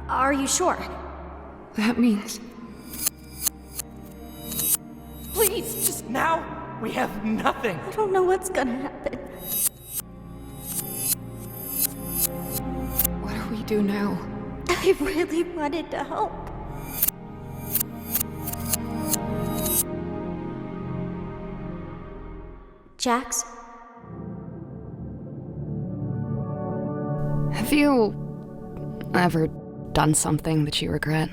Are you sure? That means... Please, just now, we have nothing. I don't know what's gonna happen. What do we do now? I really wanted to help. Jax? Have you ever done something that you regret?